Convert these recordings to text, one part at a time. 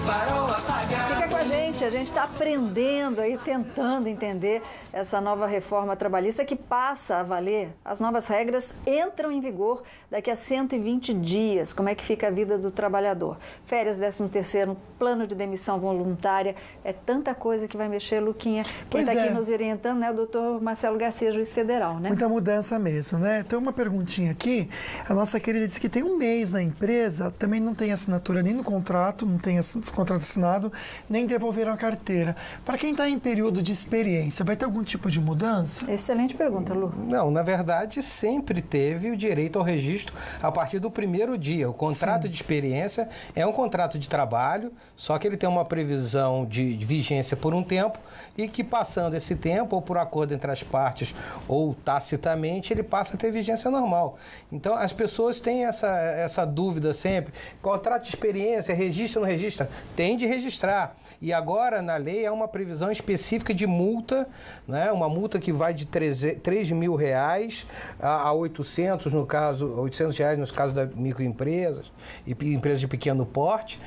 farol apagado. Fica com a gente está aprendendo aí, tentando entender essa nova reforma trabalhista que passa a valer. As novas regras entram em vigor daqui a 120 dias. Como é que fica a vida do trabalhador? Férias, 13º, plano de demissão voluntária, é tanta coisa que vai mexer, Luquinha. Quem está aqui nos orientando, né, o doutor Marcelo Garcia, juiz federal, né? Muita mudança mesmo, né? Tem uma perguntinha aqui, a nossa querida disse que tem um mês na empresa, também não tem assinatura nem no contrato, não tem contrato assinado, nem devolveram a carteira. Para quem está em período de experiência, vai ter algum tipo de mudança? Excelente pergunta, Lu. Não, na verdade, sempre teve o direito ao registro a partir do primeiro dia. O contrato de experiência é um contrato de trabalho, só que ele tem uma previsão de vigência por um tempo e que, passando esse tempo, ou por acordo entre as partes, ou tacitamente, ele passa a ter vigência normal. Então, as pessoas têm essa dúvida sempre. Contrato de experiência, registra ou não registra? Tem de registrar. E agora, na lei, há uma previsão específica de multa, né? Uma multa que vai de R$3.000 a 800, no caso, R$800 no caso das microempresas e empresas de pequeno porte,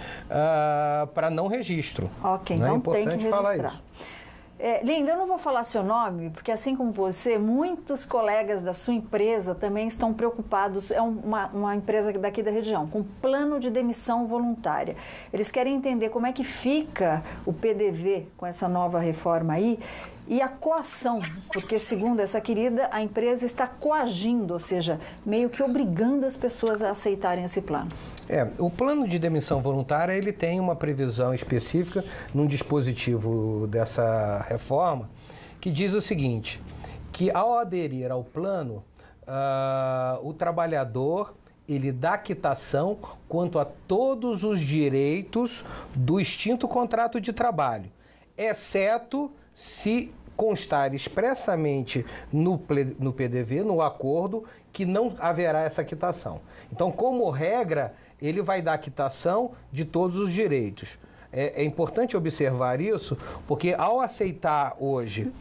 para não registro. Ok, né? então É importante tem que registrar. falar isso. Linda, eu não vou falar seu nome, porque assim como você, muitos colegas da sua empresa também estão preocupados, é uma empresa daqui da região, com plano de demissão voluntária. Eles querem entender como é que fica o PDV com essa nova reforma aí e a coação, porque segundo essa querida, a empresa está coagindo, ou seja, meio que obrigando as pessoas a aceitarem esse plano. O plano de demissão voluntária, ele tem uma previsão específica num dispositivo dessa reforma, que diz o seguinte, que ao aderir ao plano, o trabalhador, ele dá quitação quanto a todos os direitos do extinto contrato de trabalho, exceto se constar expressamente no PDV, no acordo, que não haverá essa quitação. Então, como regra, ele vai dar quitação de todos os direitos. É importante observar isso, porque ao aceitar hoje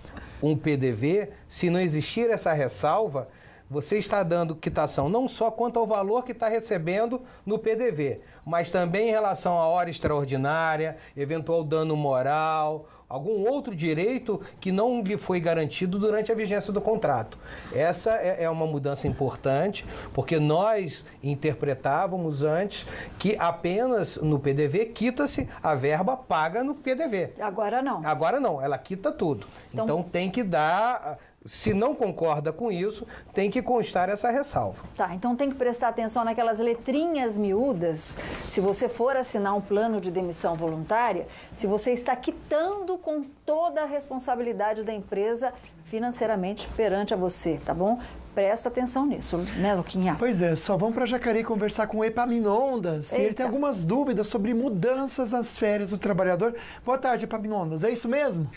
um PDV, se não existir essa ressalva, você está dando quitação não só quanto ao valor que está recebendo no PDV, mas também em relação à hora extraordinária, eventual dano moral, algum outro direito que não lhe foi garantido durante a vigência do contrato. Essa é uma mudança importante, porque nós interpretávamos antes que apenas no PDV quita-se a verba paga no PDV. Agora não. Agora não, ela quita tudo. Então tem que dar... Se não concorda com isso, tem que constar essa ressalva. Tá, então tem que prestar atenção naquelas letrinhas miúdas. Se você for assinar um plano de demissão voluntária, se você está quitando com toda a responsabilidade da empresa financeiramente perante a você, tá bom? Presta atenção nisso, né, Luquinha? Pois é, só vamos para Jacareí conversar com o Epaminondas. E ele tem algumas dúvidas sobre mudanças nas férias do trabalhador. Boa tarde, Epaminondas. É isso mesmo?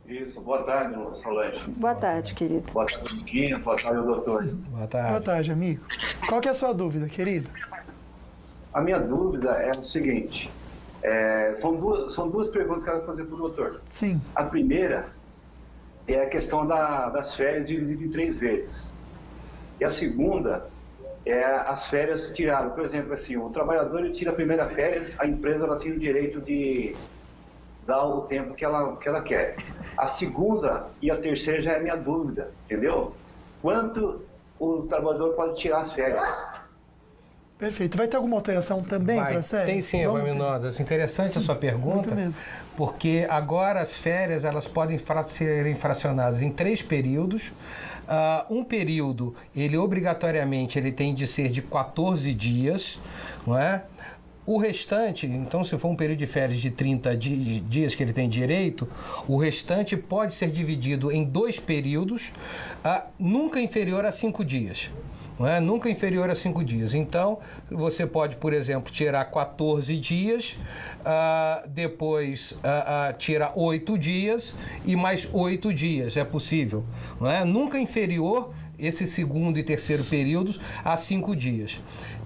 Isso, boa tarde, Solange. Boa tarde, querido. Boa tarde, Luquinha. Boa tarde, doutor. Boa tarde. Boa tarde, amigo. Qual que é a sua dúvida, querido? A minha dúvida é o seguinte, são duas perguntas que eu quero fazer para o doutor. Sim. A primeira é a questão das férias divididas em 3 vezes. E a segunda é as férias tiradas. Por exemplo, assim, o trabalhador ele tira a primeira férias, a empresa ela tem o direito de dar o tempo que ela quer. A segunda e a terceira já é a minha dúvida, entendeu? Quanto o trabalhador pode tirar as férias? Perfeito. Vai ter alguma alteração também para a série? Tem sim, Epaminondas. Interessante a sua pergunta, porque agora as férias elas podem serem fracionadas em 3 períodos. Um período, ele obrigatoriamente tem de ser de 14 dias, não é? O restante, então, se for um período de férias de 30 dias que ele tem direito, o restante pode ser dividido em 2 períodos, nunca inferior a 5 dias. Não é? Nunca inferior a 5 dias. Então, você pode, por exemplo, tirar 14 dias, depois tira 8 dias e mais 8 dias, é possível. Não é? Nunca inferior esse segundo e terceiro períodos a 5 dias.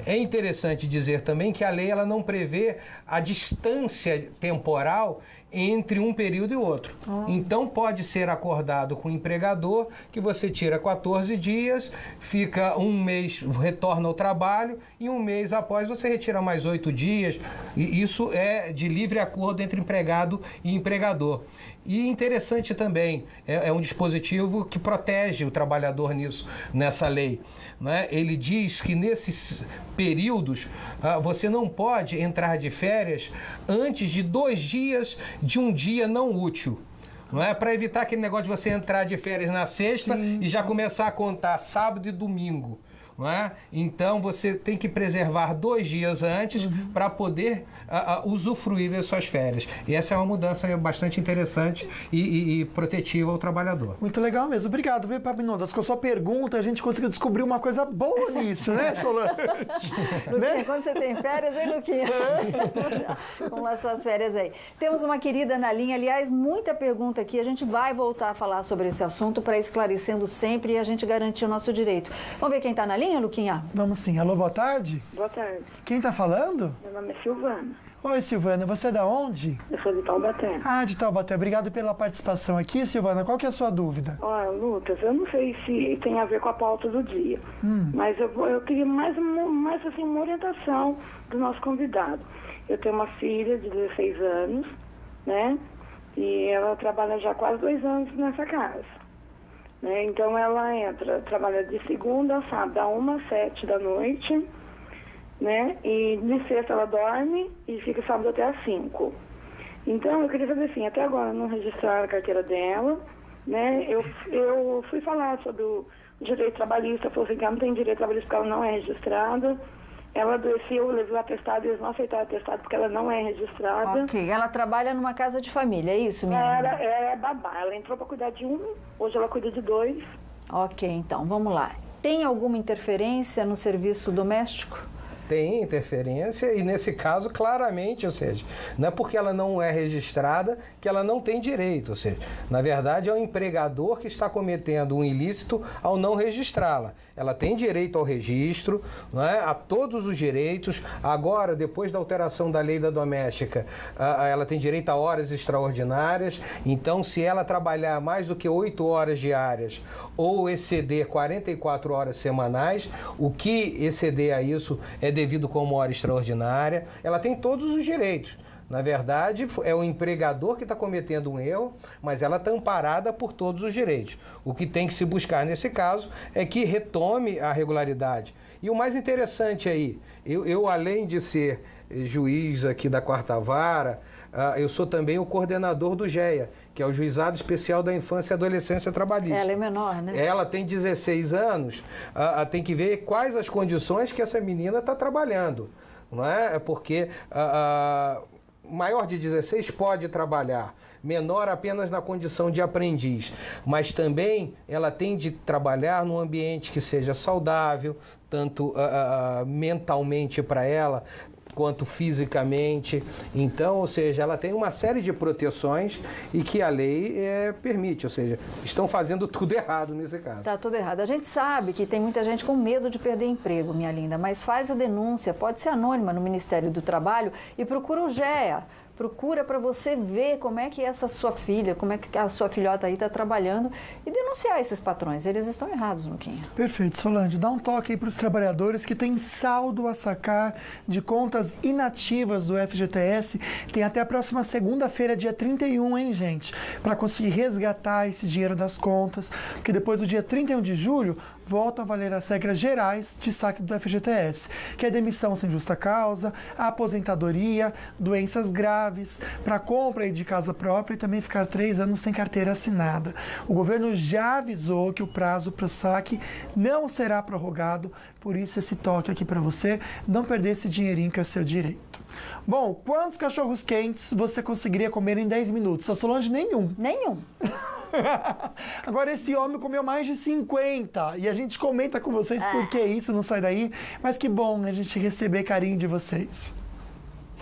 É interessante dizer também que a lei ela não prevê a distância temporal entre um período e outro. Então, pode ser acordado com o empregador que você tira 14 dias, fica um mês, retorna ao trabalho e um mês após você retira mais 8 dias. E isso é de livre acordo entre empregado e empregador. E interessante também, é um dispositivo que protege o trabalhador nessa lei, né? Ele diz que nesses períodos você não pode entrar de férias antes de 2 dias de um dia não útil. Não é para evitar aquele negócio de você entrar de férias na sexta e já começar a contar sábado e domingo. Não é? Então, você tem que preservar 2 dias antes para poder usufruir das suas férias. E essa é uma mudança bastante interessante e protetiva ao trabalhador. Muito legal mesmo. Obrigado, viu, Epaminondas? Com a sua pergunta, a gente conseguiu descobrir uma coisa boa nisso, né, Solange? Luquinha, quando você tem férias, hein, Luquinha? Como as suas férias aí. Temos uma querida na linha, aliás, muita pergunta aqui. A gente vai voltar a falar sobre esse assunto para esclarecendo sempre e a gente garantir o nosso direito. Vamos ver quem está na linha, Luquinha? Vamos sim. Alô, boa tarde. Boa tarde. Quem está falando? Meu nome é Silvana. Oi, Silvana. Você é da onde? Eu sou de Taubaté. Ah, de Taubaté. Obrigado pela participação aqui, Silvana. Qual que é a sua dúvida? Olha, Lucas, eu não sei se tem a ver com a pauta do dia, mas eu queria mais assim, uma orientação do nosso convidado. Eu tenho uma filha de 16 anos, né? E ela trabalha já quase 2 anos nessa casa. Né? Então ela trabalha de segunda a sábado, da 1 às 7 da noite, né? E de sexta ela dorme e fica sábado até às 5. Então eu queria saber assim, até agora não registraram a carteira dela, né? Eu fui falar sobre o direito trabalhista, falou assim que ela não tem direito trabalhista porque ela não é registrada. Ela adoeceu, levou o atestado e eles não aceitaram o atestado porque ela não é registrada. Ok, ela trabalha numa casa de família, é isso, minha Ela amiga? é babá, ela entrou para cuidar de 1, hoje ela cuida de 2. Ok, então, vamos lá. Tem alguma interferência no serviço doméstico? Tem interferência e, nesse caso, claramente, ou seja, não é porque ela não é registrada que ela não tem direito, ou seja, na verdade é o empregador que está cometendo um ilícito ao não registrá-la. Ela tem direito ao registro, não é? A todos os direitos. Agora, depois da alteração da lei da doméstica, ela tem direito a horas extraordinárias. Então, se ela trabalhar mais do que 8 horas diárias ou exceder 44 horas semanais, o que exceder a isso é devido como hora extraordinária. Ela tem todos os direitos. Na verdade, é o empregador que está cometendo um erro, mas ela está amparada por todos os direitos. O que tem que se buscar nesse caso é que retome a regularidade. E o mais interessante aí, eu além de ser juiz aqui da 4ª Vara, eu sou também o coordenador do GEA, que é o Juizado Especial da Infância e Adolescência Trabalhista. Ela é menor, né? Ela tem 16 anos, tem que ver quais as condições que essa menina está trabalhando. Não é? Porque maior de 16 pode trabalhar, menor apenas na condição de aprendiz, mas também ela tem de trabalhar num ambiente que seja saudável, tanto mentalmente para ela, quanto fisicamente. Então, ou seja, ela tem uma série de proteções e que a lei permite, ou seja, estão fazendo tudo errado nesse caso. Tá tudo errado. A gente sabe que tem muita gente com medo de perder emprego, minha linda, mas faz a denúncia, pode ser anônima no Ministério do Trabalho e procura o GEA. Procura para você ver como é que essa sua filha, como é que a sua filhota aí está trabalhando e denunciar esses patrões. Eles estão errados, Luquinha. Perfeito, Solange. Dá um toque aí para os trabalhadores que têm saldo a sacar de contas inativas do FGTS. Tem até a próxima segunda-feira, dia 31, hein, gente? Para conseguir resgatar esse dinheiro das contas, porque depois do dia 31 de julho, voltam a valer as regras gerais de saque do FGTS, que é demissão sem justa causa, aposentadoria, doenças graves, para compra de casa própria e também ficar 3 anos sem carteira assinada. O governo já avisou que o prazo para o saque não será prorrogado, por isso esse toque aqui para você não perder esse dinheirinho que é seu direito. Bom, quantos cachorros quentes você conseguiria comer em 10 minutos? A Solange, nenhum. Nenhum. Agora, esse homem comeu mais de 50 e a gente comenta com vocês por que isso, não sai daí. Mas que bom a gente receber carinho de vocês.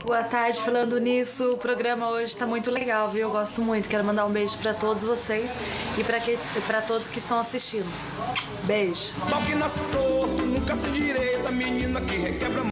Boa tarde, falando nisso, o programa hoje está muito legal, viu? Eu gosto muito, quero mandar um beijo para todos vocês e para todos que estão assistindo. Beijo.